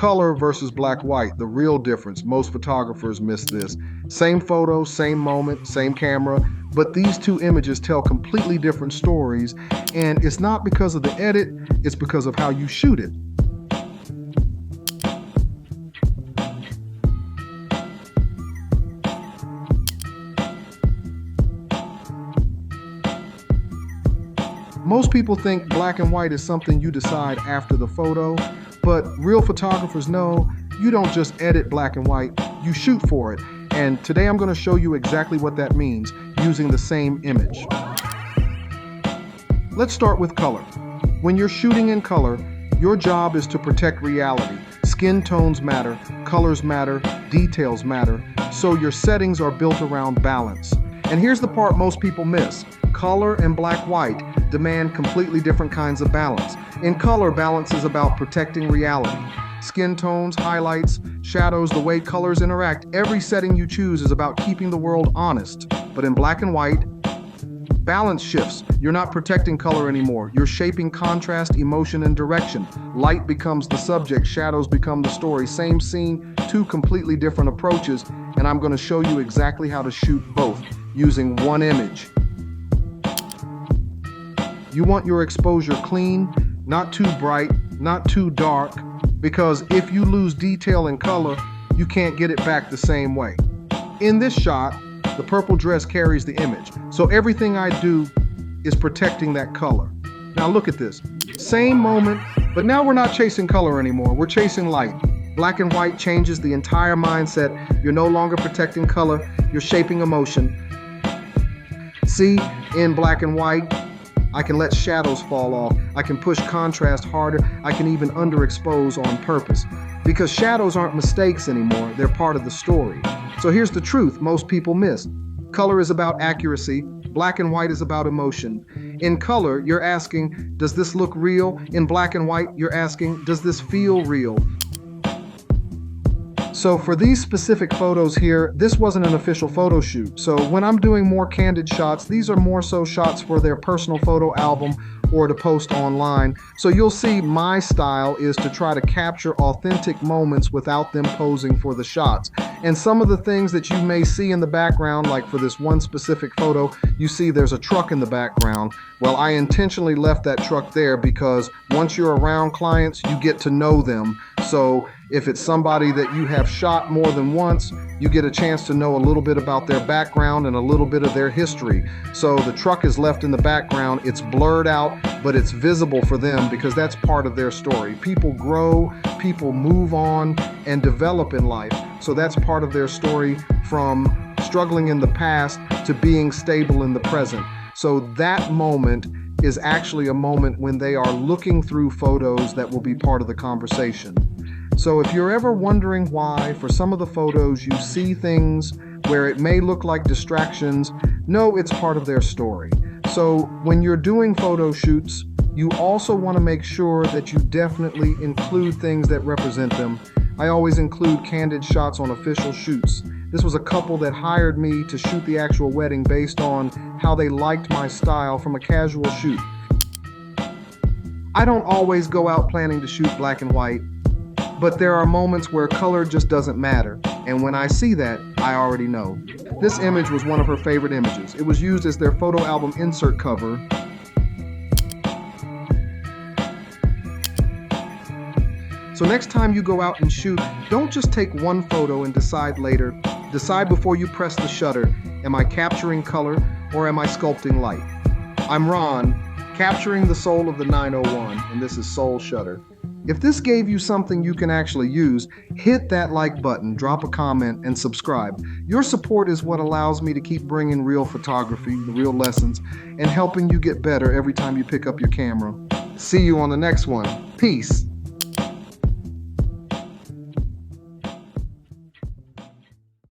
color versus black white, the real difference. Most photographers miss this. Same photo, same moment, same camera, but these two images tell completely different stories, and it's not because of the edit, it's because of how you shoot it. Most people think black and white is something you decide after the photo, but real photographers know you don't just edit black and white, you shoot for it. And today I'm going to show you exactly what that means using the same image. Let's start with color. When you're shooting in color, your job is to protect reality. Skin tones matter, colors matter, details matter, so your settings are built around balance. And here's the part most people miss. Color and black-white demand completely different kinds of balance. In color, balance is about protecting reality. Skin tones, highlights, shadows, the way colors interact, every setting you choose is about keeping the world honest. But in black and white, balance shifts. You're not protecting color anymore. You're shaping contrast, emotion, and direction. Light becomes the subject, shadows become the story. Same scene, two completely different approaches, and I'm going to show you exactly how to shoot both using one image. You want your exposure clean, not too bright, not too dark, because if you lose detail in color, you can't get it back the same way. In this shot, the purple dress carries the image, so everything I do is protecting that color. Now look at this. Same moment, but now we're not chasing color anymore, we're chasing light. Black and white changes the entire mindset. You're no longer protecting color, you're shaping emotion. See, in black and white, I can let shadows fall off. I can push contrast harder. I can even underexpose on purpose. Because shadows aren't mistakes anymore, they're part of the story. So here's the truth most people miss. Color is about accuracy. Black and white is about emotion. In color, you're asking, does this look real? In black and white, you're asking, does this feel real? So for these specific photos here, this wasn't an official photo shoot. So when I'm doing more candid shots, these are more so shots for their personal photo album or to post online. So you'll see my style is to try to capture authentic moments without them posing for the shots. And some of the things that you may see in the background, like for this one specific photo, you see there's a truck in the background. Well, I intentionally left that truck there because once you're around clients, you get to know them. So if it's somebody that you have shot more than once, you get a chance to know a little bit about their background and a little bit of their history. So the truck is left in the background, it's blurred out, but it's visible for them because that's part of their story. People grow, people move on and develop in life. So that's part of their story, from struggling in the past to being stable in the present. So that moment is actually a moment when they are looking through photos that will be part of the conversation. So if you're ever wondering why, for some of the photos, you see things where it may look like distractions, no, it's part of their story. So when you're doing photo shoots, you also want to make sure that you definitely include things that represent them. I always include candid shots on official shoots. This was a couple that hired me to shoot the actual wedding based on how they liked my style from a casual shoot. I don't always go out planning to shoot black and white, but there are moments where color just doesn't matter. And when I see that, I already know. This image was one of her favorite images. It was used as their photo album insert cover. So next time you go out and shoot, don't just take one photo and decide later. Decide before you press the shutter, am I capturing color or am I sculpting light? I'm Ron, capturing the soul of the 901, and this is Soul Shutter. If this gave you something you can actually use, hit that like button, drop a comment, and subscribe. Your support is what allows me to keep bringing real photography, the real lessons, and helping you get better every time you pick up your camera. See you on the next one. Peace.